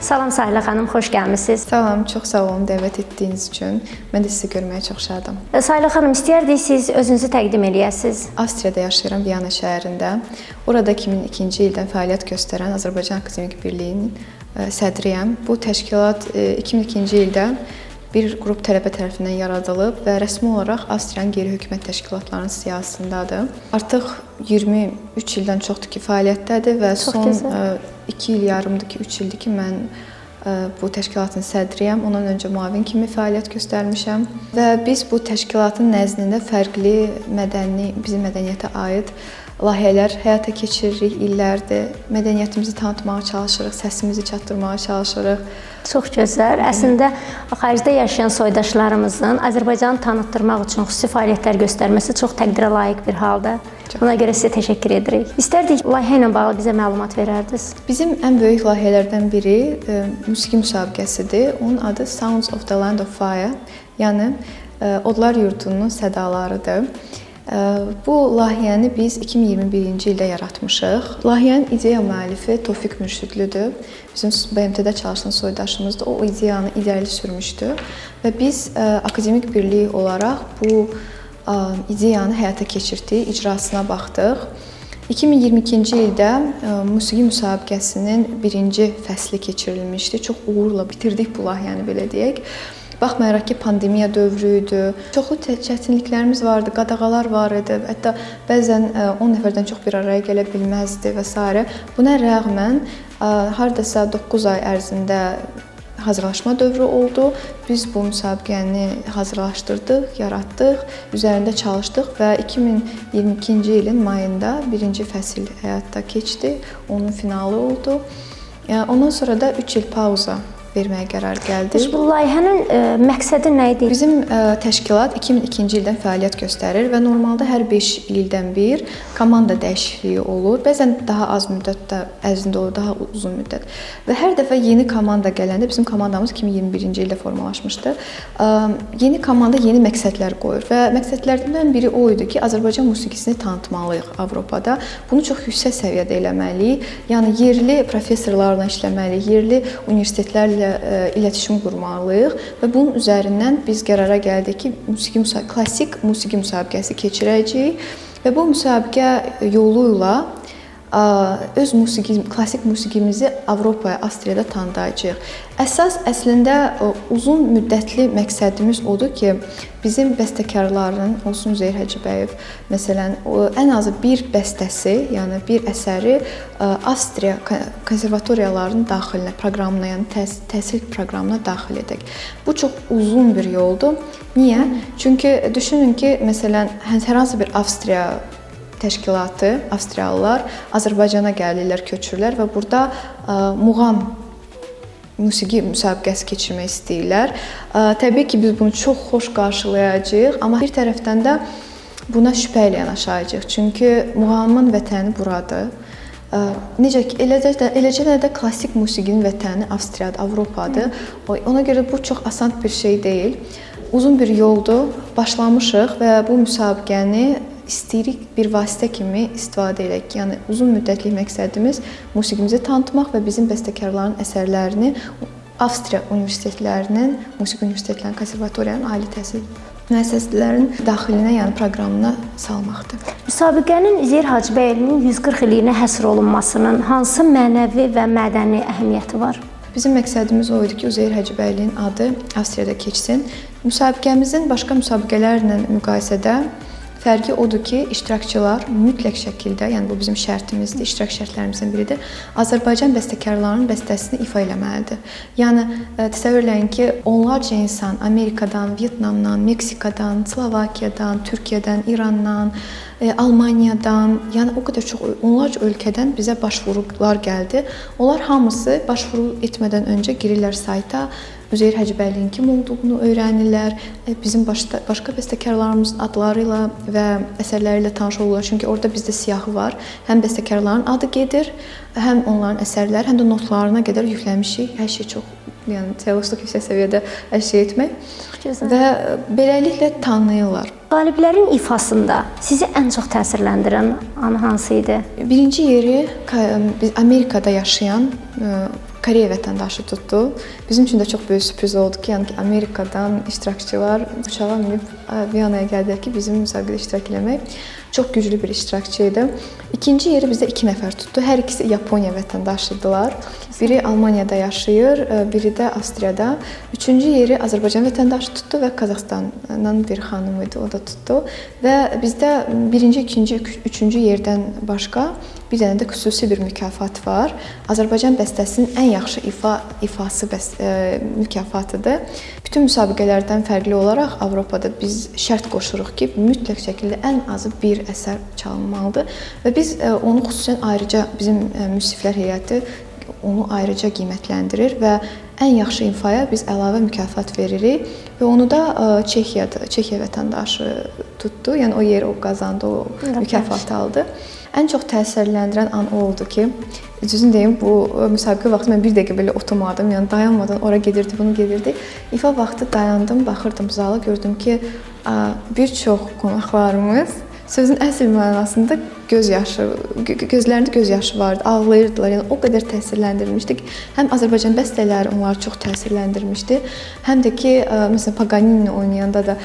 Salam Sahilə xanım, xoş gəlmisiniz. Salam, çox sağ olun dəvət etdiyiniz üçün. Mən də sizi görməyə çox şadam. Sahilə xanım, istəyərdik siz özünüzü təqdim eləyəsiniz. Avstriyada yaşayıram, Viyana şəhərində. Orada 2002-ci ildən fəaliyyət göstərən Azərbaycan Akademik Birliyinin sədriyəm. Bu təşkilat 2002-ci ildə bir qrup tələbə tərəfindən yaradılıb və rəsmi olaraq Avstriyanın qeyri-hökumət təşkilatlarının siyahısındadır. Artıq 23 ildən çoxdur ki, fəaliyyətdədir və son 2 il yarımdır ki, 3 ildir ki, mən bu təşkilatın sədriyəm. Ondan öncə müavin kimi fəaliyyət göstərmişəm və biz bu təşkilatın nəzdində fərqli bizim mədəniyyətə aid layihələr həyata keçiririk illərdir. Mədəniyyətimizi tanıtmağa çalışırıq, səsimizi çatdırmağa çalışırıq. Çox gözəl. Əslində xaricdə yaşayan soydaşlarımızın Azərbaycanı tanıtdırmaq üçün xüsusi fəaliyyətlər göstərməsi çox təqdirə layiq bir haldır. Buna görə sizə təşəkkür edirik. İstərdik layihə ilə bağlı bizə məlumat verərdiniz. Bizim ən böyük layihələrdən biri musiqi müsabiqəsidir. Onun adı Sounds of the Land of Fire, yəni Odlar Yurdunun sədalarıdır. Bu layihəni biz 2021-ci ildə yaratmışıq. Layihənin ideya müəllifi Tofiq Mürşidlidir. Bizim BMT-də çalışan soydaşımızdır. O ideyanı irəli sürmüşdü və biz akademik birlik olaraq bu ideyanı həyata keçirdik, icrasına baxdıq. 2022-ci ildə musiqi müsabiqəsinin birinci fəsli keçirilmişdi. Çox uğurla bitirdik bu layihəni, belə deyək. Baxmayaraq ki, pandemiya dövrü idi, çoxlu çətinliklərimiz vardı, qadağalar var idi, hətta bəzən 10 nəfərdən çox bir araya gələ bilməzdi və s. Buna rəğmən hardasa 9 ay ərzində hazırlaşma dövrü oldu. Biz bu müsabiqəni hazırlaşdırdıq, yaratdıq, üzərində çalışdıq və 2022-ci ilin mayında birinci fəsil həyata keçdi, onun finalı oldu. Ondan sonra da 3 il pauza verməyə qərar gəldi. Bu layihənin məqsədi nə idi? Bizim təşkilat 2002-ci ildən fəaliyyət göstərir və normalda hər 5 ildən bir komanda dəyişikliyi olur. Bəzən daha az müddət ərzində olur, daha uzun müddət. Və hər dəfə yeni komanda gələndə, bizim komandamız 2021-ci ildə formalaşmışdı. Yeni komanda yeni məqsədlər qoyur və məqsədlərdən biri o idi ki, Azərbaycan musiqisini tanıtmalıyıq Avropada. Bunu çox yüksək səviyyədə eləməliyik. Yəni yerli professorlarla işləməliyik, yerli universitetlərlə iletişim qurmalıyıq və bunun üzərindən biz qərara gəldik ki, klassik musiqi müsabiqəsi keçirəcəyik və bu müsabiqə yolu ilə öz klassik musiqimizi Avropaya, Avstriyada tanıdacağıq. Əslində uzun müddətli məqsədimiz odur ki, bizim bəstəkarların, olsun Üzeyir Hacıbəyev, məsələn, ən azı bir bəstəsi, yəni bir əsəri Avstriya konservatoriyalarının daxilinə, proqramına, yəni təhsil proqramına daxil edək. Bu çox uzun bir yoldur. Niyə? Çünki düşünün ki, məsələn, hər hansı bir Avstriya təşkilatı, Avstriyalılar Azərbaycana gəlirlər, köçürlər və burada muğam musiqi müsabiqəsi keçirmək istəyirlər. Təbii ki, biz bunu çox xoş qarşılayacağıq, amma bir tərəfdən də buna şübhə ilə yanaşacağıq. Çünki muğamın vətəni buradır. Necə ki, eləcə də klassik musiqinin vətəni Avstriyadır, Avropadır. Ona görə bu çox asan bir şey deyil. Uzun bir yoldur, başlamışıq və bu müsabiqəni istəyirik bir vasitə kimi istifadə edək. Yəni uzun müddətli məqsədimiz musiqimizi tanıtmaq və bizim bəstəkarların əsərlərini Avstriya universitetlərinin, musiqi universitetlərinin, konservatoriyanın, ali təhsil müəssisələrinin daxilinə, yəni proqramına salmaqdır. Müsabiqənin Üzeyir Hacıbəyevin 140 illiyinə həsr olunmasının hansı mənəvi və mədəni əhəmiyyəti var? Bizim məqsədimiz o idi ki, Üzeyir Hacıbəyevin adı Avstriyada keçsin. Müsabiqəmizin başqa müsabiqələrlə müqayisədə fərqi odur ki, iştirakçılar mütləq şəkildə, yəni bu bizim şərtimizdir, iştirak şərtlərimizdən biridir, Azərbaycan bəstəkarlarının bəstəsini ifa eləməlidir. Yəni, təsəvvür eləyin ki, onlarca insan Amerikadan, Vyetnamdan, Meksikadan, Slovakiyadan, Türkiyədən, İrandan, Almaniyadan, yəni o qədər çox, onlarca ölkədən bizə başvurular gəldi. Onlar hamısı başvuru etmədən öncə girirlər sayta, Üzeyir Hacıbəyevin kim olduğunu öyrənirlər, bizim başqa bəstəkarlarımızın adları ilə və əsərləri ilə tanış olurlar. Çünki orada bizdə siyahı var. Həm bəstəkarların adı gedir, həm onların əsərləri, həm də notlarına qədər yükləmişik. Hər şey çox, yəni teologluq yüksək səviyyədə hər şey etmək və beləliklə tanıyırlar. Qaliblərin ifasında sizi ən çox təsirləndirən an hansı idi? Birinci yeri Amerikada yaşayan Koreya vətəndaşı tutdu. Bizim üçün də çox böyük sürpriz oldu ki, yəni ki, Amerikadan iştirakçılar uçağa minib Viyanaya gəldilər ki, bizim müsabiqədə iştirak etmək. Çox güclü bir iştirakçı idi. İkinci yeri bizdə 2 nəfər tutdu. Hər ikisi Yaponiya vətəndaşıdılar. Biri Almaniyada yaşayır, biri də Avstriyada. Üçüncü yeri Azərbaycan vətəndaşı tutdu və Qazaxıstandan bir xanım idi, o da tutdu. Və bizdə birinci, ikinci, üçüncü yerdən başqa bir dənə də xüsusi bir mükafat var. Azərbaycan bəstəsinin ən yaxşı ifası mükafatıdır. Bütün müsabiqələrdən fərqli olaraq Avropada biz şərt qoşuruq ki, mütləq şəkildə ən azı bir əsər çalınmalıdır və biz onu xüsusən ayrıca bizim müsiflər heyəti onu ayrıca qiymətləndirir və ən yaxşı ifaya biz əlavə mükafat veririk və onu da Çexiya vətəndaşı tutdu. Yəni o yeri o qazandı, o mükafatı aldı. Ən çox təsirləndirən an o oldu ki, düzünü deyim, bu müsabiqə vaxtı mən bir dəqiqə belə oturmadım. Yəni dayanmadan ora gedirdi, bunu gedirdi. İfa vaxtı dayandım, baxırdım zala, gördüm ki, bir çox qonaqlarımız sözün əsl mənasında gözlərində göz yaşı vardı, ağlayırdılar. Yəni o qədər təsirləndirmişdi ki, həm Azərbaycan bəstələri onları çox təsirləndirmişdi, həm də ki, məsələn Paganini oynayanda da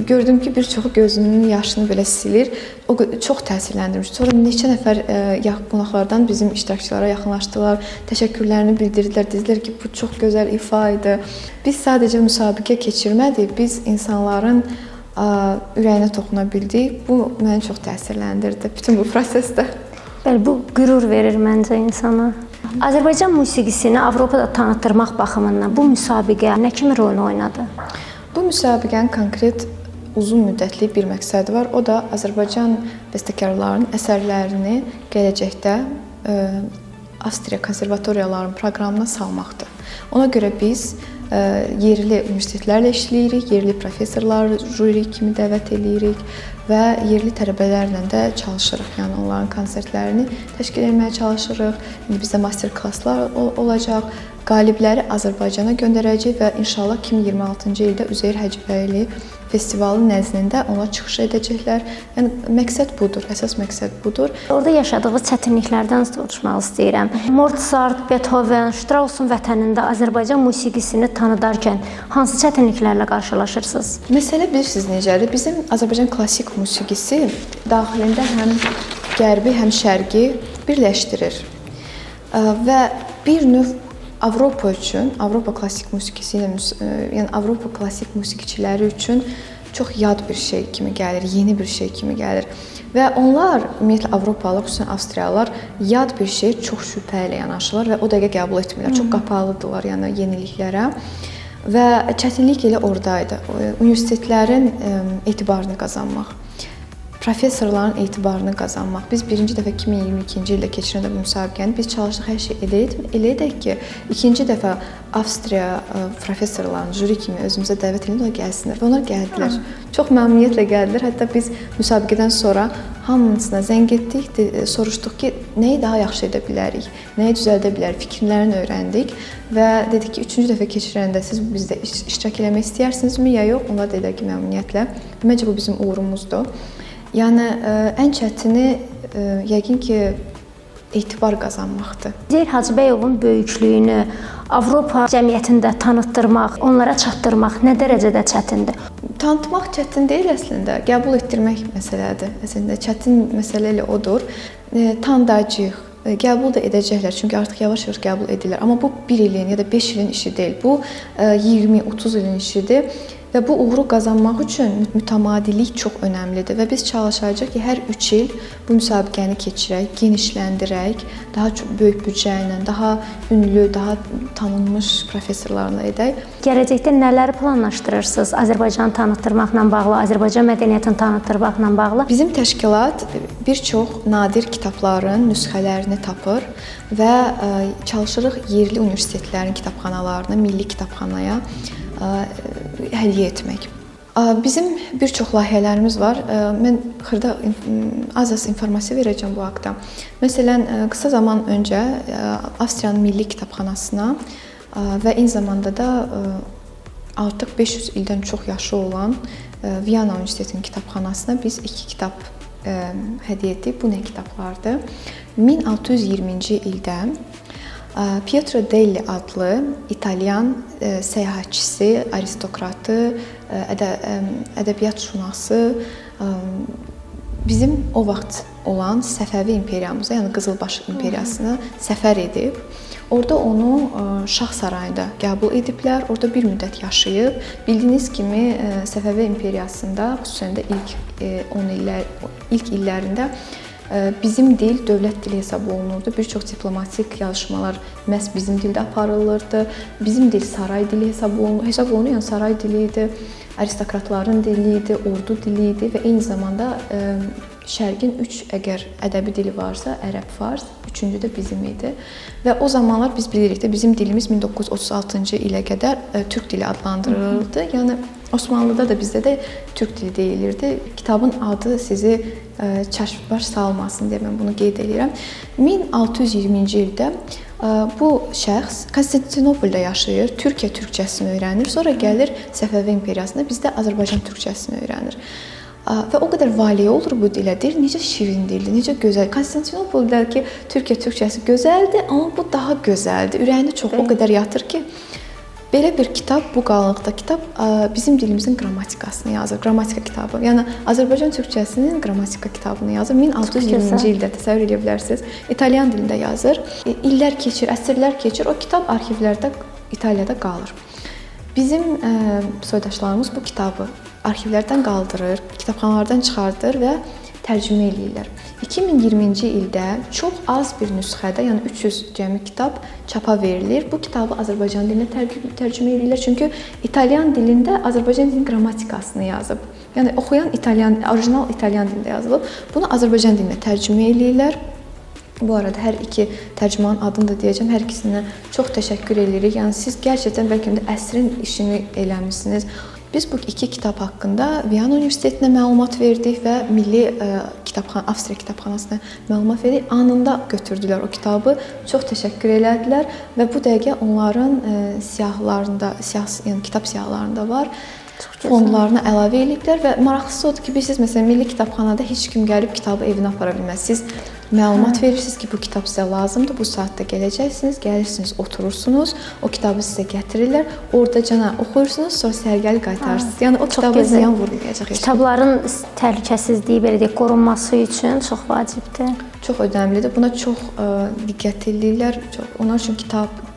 gördüm ki, bir çoxu gözünün yaşını belə silir. O çox təsirləndirmişdi. Sonra neçə nəfər qonaqlardan bizim iştirakçılara yaxınlaşdılar, təşəkkürlərini bildirdilər, dedilər ki, bu çox gözəl ifa idi. Biz sadəcə müsabiqə keçirmədik, biz insanların ürəyinə toxuna bildik. Bu məni çox təsirləndirdi bütün bu prosesdə. Bəli, bu qürur verir məncə insana. Azərbaycan musiqisini Avropada tanıtdırmaq baxımından bu müsabiqə nə kimi rol oynadı? Bu müsabiqənin konkret uzun müddətli bir məqsədi var. O da Azərbaycan bəstəkarlarının əsərlərini gələcəkdə Avstriya konservatoriyalarının proqramına salmaqdır. Ona görə biz yerli universitetlərlə işləyirik, yerli professorlar juri kimi dəvət edirik və yerli tələbələrlə də çalışırıq. Yəni onların konsertlərini təşkil etməyə çalışırıq. İndi bizdə master klasslar olacaq. Qalibləri Azərbaycana göndərəcəyik və inşallah 2026-cı ildə Üzeyir Həcəbəyli festivalı nəzdində ona çıxış edəcəklər. Yəni məqsəd budur, əsas məqsəd budur. Orada yaşadığı çətinliklərdən soruşmaq istəyirəm. Mozart, Beethoven, Strauss'un vətənində Azərbaycan musiqisini tanıdarkən hansı çətinliklərlə qarşılaşırsınız? Məsələ bilirsiniz necədir? Bizim Azərbaycan klassik musiqisi daxilində həm qərbi, həm şərqi birləşdirir. Və bir növ Avropa üçün, Avropa klassik musiqisi ilə, yəni Avropa klassik musiqiçiləri üçün çox yad bir şey kimi gəlir, yeni bir şey kimi gəlir. Və onlar, ümumiyyətlə Avropalılar, xüsusən Avstriyalılar yad bir şey çox şübhə ilə yanaşırlar və o dəqiqə qəbul etmirlər. Çox qapalıdırlar, yəni yeniliklərə. Və çətinlik elə oradaydı. Universitetlərin etibarını qazanmaq, professorların etibarını qazanmaq. Biz birinci dəfə 2022-ci ildə keçirəndə bu müsabiqəni biz çalışdıq hər şey elə edək ki, ikinci dəfə Avstriya professorlarını juri kimi özümüzə dəvət edib ona gəlsinlər və onlar gəldilər. Çox məmnuniyyətlə gəldilər. Hətta biz müsabiqədən sonra hamısına zəng etdik, soruşduq ki, nəyi daha yaxşı edə bilərik, nəyi düzəldə bilərik, fikirlərini öyrəndik və dedik ki, üçüncü dəfə keçirəndə siz bizdə iştirak eləmək istəyərsinizmi ya yox? Onlar dedilər ki, məmnuniyyətlə. Məncə bu bizim uğurumuzdur. Yəni ən çətini yəqin ki etibar qazanmaqdır. Üzeyir Hacıbəyovun böyüklüyünü Avropa cəmiyyətində tanıtdırmaq, onlara çatdırmaq nə dərəcədə çətindir? Tanıtmaq çətin deyil əslində, qəbul etdirmək məsələdir. Əslində çətin məsələ elə odur. Tanıyacağıq, qəbul da edəcəklər, çünki artıq yavaş-yavaş qəbul edirlər. Amma bu 1 ilin ya da 5 ilin işi deyil. Bu 20-30 ilin işidir. Və bu uğuru qazanmaq üçün mütəmadilik çox önəmlidir və biz çalışacağıq ki, hər 3 il bu müsabiqəni keçirək, genişləndirək, daha çox böyük büdcə ilə, daha ünlü, daha tanınmış professorlarla edək. Gələcəkdə nələri planlaşdırırsınız Azərbaycanı tanıtdırmaqla bağlı, Azərbaycan mədəniyyətini tanıtdırmaqla bağlı? Bizim təşkilat bir çox nadir kitabların nüsxələrini tapır və çalışırıq yerli universitetlərin kitabxanalarına, milli kitabxanaya hədiyyə etmək. Bizim bir çox layihələrimiz var. Mən xırda az informasiya verəcəm bu haqqda. Məsələn, qısa zaman öncə Avstriyanın Milli Kitabxanasına və eyni zamanda da artıq 500 ildən çox yaşı olan Viyana Universitetinin kitabxanasına biz 2 kitab hədiyyə etdik. Bu nə kitablardır? 1620-ci ildə Pietro Delli adlı İtalyan səyahətçisi, aristokratı, ədəbiyyatşünası bizim o vaxt olan Səfəvi imperiyamıza, yəni Qızılbaş imperiyasına səfər edib. Orada onu şah sarayında qəbul ediblər. Orada bir müddət yaşayıb. Bildiyiniz kimi Səfəvi imperiyasında, xüsusən də ilk illərində bizim dil dövlət dili hesab olunurdu. Bir çox diplomatik yazışmalar məhz bizim dildə aparılırdı. Bizim dil saray dili hesab olunur, yəni saray dili idi, aristokratların dili idi, ordu dili idi və eyni zamanda Şərqin 3 əgər ədəbi dili varsa, ərəb, fars, üçüncü də bizim idi. Və o zamanlar biz bilirik də bizim dilimiz 1936-cı ilə qədər türk dili adlandırılırdı. Yəni Osmanlıda da bizdə də türk dili deyilirdi. Kitabın adı sizi çaşbaş salmasın deyə mən bunu qeyd edirəm. 1620-ci ildə bu şəxs Konstantinopolda yaşayır, Türkiyə türkçəsini öyrənir, sonra gəlir Səfəvi imperiyasında bizdə Azərbaycan türkçəsini öyrənir. Və o qədər valeh olur bu dilə, deyir, necə şirin dildir, necə gözəl. Konstantinopoldakı Türkiyə türkçəsi gözəldir, amma bu daha gözəldir. Ürəyinə çox o qədər yatır ki, belə bir kitab, bu qalınlıqda kitab bizim dilimizin qrammatikasını yazır, qrammatika kitabı. Yəni Azərbaycan türkçəsinin qrammatika kitabını yazır. 1620-ci ildə təsəvvür edə bilərsiniz. İtalyan dilində yazır. İllər keçir, əsrlər keçir. O kitab arxivlərdə İtaliyada qalır. Bizim soydaşlarımız bu kitabı arxivlərdən qaldırır, kitabxanalardan çıxardır və tərcümə eləyirlər. 2020-ci ildə çox az bir nüsxədə, yəni 300 cəmi kitab çapa verilir. Bu kitabı Azərbaycan dilinə tərcümə eləyirlər. Çünki İtalyan dilində Azərbaycan dilinin qrammatikasını yazıb. Yəni oxuyan orijinal İtalyan dilində yazılıb. Bunu Azərbaycan dilinə tərcümə eləyirlər. Bu arada hər iki tərcümanın adını da deyəcəm. Hər ikisinə çox təşəkkür edirik. Yəni siz gerçəkdən bəlkə də əsrin işini eləmisiniz. Biz bu iki kitab haqqında Viyana Universitetinə məlumat verdik və Milli Avstriya kitabxanasına məlumat verdik. Anında götürdülər o kitabı. Çox təşəkkür elədilər və bu dəqiqə onların siyahılarında, yəni kitab siyahılarında var. Fondlarına əlavə ediblər və maraqlısı odur ki, bilirsiniz, məsələn, Milli Kitabxanada heç kim gəlib kitabı evinə apara bilməz. Siz məlumat verirsiniz ki, bu kitab sizə lazımdır, bu saatda gələcəksiniz, gəlirsiniz, oturursunuz, o kitabı sizə gətirirlər, orada oxuyursunuz, sonra sərgəli qaytarırsınız. Yəni o kitaba ziyan vurmayacaq. Kitabların təhlükəsizliyi, belə deyək, qorunması üçün çox vacibdir. Çox önəmlidir. Buna çox diqqət edirlər. Onlar üçün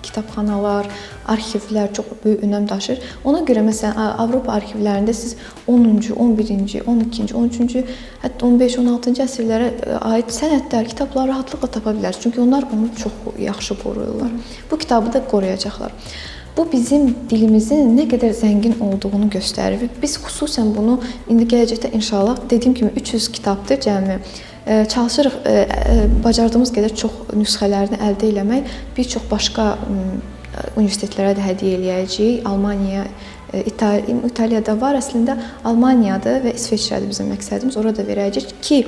kitabxanalar, arxivlər çox böyük önəm daşıyır. Ona görə məsələn Avropa arxivlərində siz 10-cu, 11-ci, 12-ci, 13-cü, hətta 15, 16-cı əsrlərə aid sənədlər, kitabları rahatlıqla tapa bilərsiniz. Çünki onlar onu çox yaxşı qoruyurlar. Bu kitabı da qoruyacaqlar. Bu bizim dilimizin nə qədər zəngin olduğunu göstərir. Biz xüsusən bunu indi gələcəkdə inşallah dediyim kimi 300 kitabdır cəmi. Çalışırıq bacardığımız qədər çox nüsxələrini əldə eləmək. Bir çox başqa universitetlərə də hədiyyə eləyəcəyik. Almaniya, İtaliyada var, əslində Almaniyadır və İsveçrədir bizim məqsədimiz. Ora da verəcəyik ki,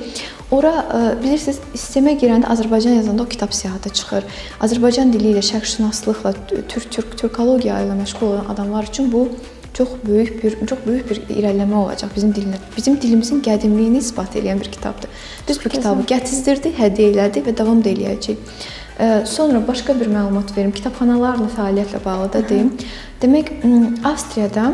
ora bilirsiniz, sistemə girəndə Azərbaycan yazanda o kitab siyahıda çıxır. Azərbaycan dili ilə, şərqşünaslıqla, türkologiya ilə məşğul olan adamlar üçün bu çox böyük bir irəliləmə olacaq bizim dilimizdə. Bizim dilimizin qədimliyini isbat edən bir kitabdır. Biz bu kitabı gətizdirdik, hədiyyə elədik və davam da eləyəcəyik. Sonra başqa bir məlumat verim. Kitabxanalarla fəaliyyətlə bağlı da deyim. Demək, Avstriyada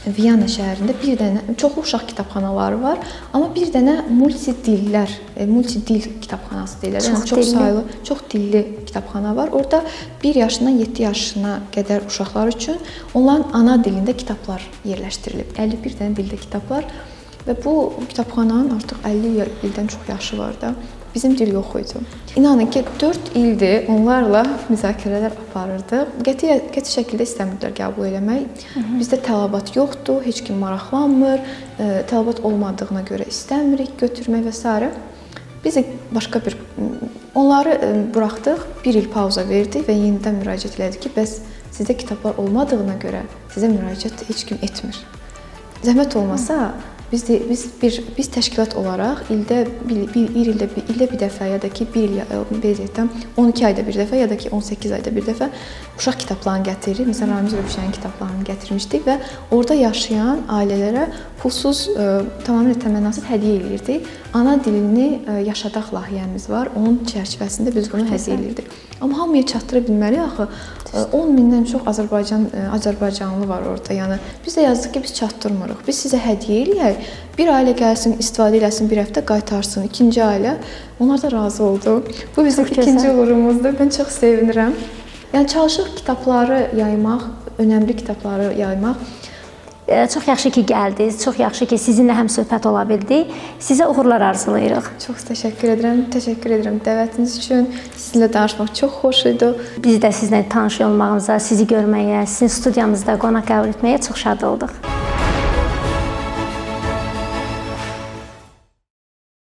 Viyana şəhərində bir dənə çoxlu uşaq kitabxanaları var, amma bir dənə multidil kitabxanası deyirlər. Yəni çox saylı, çox dilli kitabxana var. Orada 1 yaşından 7 yaşına qədər uşaqlar üçün onların ana dilində kitablar yerləşdirilib. 51 dənə dildə kitablar və bu kitabxananın artıq 50 ildən çox yaşı var da. Bizim dil yox idi. İnanın ki, 4 ildir onlarla müzakirələr aparırdıq. Qəti şəkildə istəmirdilər qəbul eləmək. Bizdə tələbat yoxdur, heç kim maraqlanmır, tələbat olmadığına görə istəmirik götürmək və s. Biz başqa bir onları buraxdıq, 1 il pauza verdik və yenidən müraciət elədik ki, bəs sizdə kitablar olmadığına görə sizə müraciət heç kim etmir. Zəhmət olmasa biz təşkilat olaraq ildə bir dəfə ya da ki 12 ayda bir dəfə ya da ki 18 ayda bir dəfə uşaq kitablarını gətiririk. Məsələn, Ramiz Rövşənin kitablarını gətirmişdik və orada yaşayan ailələrə pulsuz, tamamilə təmənnasız hədiyyə eləyirdik. Ana dilini yaşadaq layihəmiz var. Onun çərçivəsində biz bunu hədiyyə eləyirdik. Amma hamıya çatdıra bilməliyik axı. 10 mindən çox Azərbaycanlı var orada. Yəni biz də yazdıq ki, biz çatdırmırıq. Biz sizə hədiyyə eləyək. Bir ailə gəlsin, istifadə eləsin, bir həftə qaytarsın. İkinci ailə onlar da razı oldu. Bu bizim ikinci uğurumuzdur. Mən çox sevinirəm. Yəni çalışırıq kitabları yaymaq, önəmli kitabları yaymaq. Çox yaxşı ki, gəldiniz. Çox yaxşı ki, sizinlə həmsöhbət ola bildik. Sizə uğurlar arzulayırıq. Çox təşəkkür edirəm. Təşəkkür edirəm dəvətiniz üçün. Sizinlə danışmaq çox xoş idi. Biz də sizinlə tanış olmağımıza, sizi görməyə, sizin studiyamızda qonaq qəbul etməyə çox şad olduq.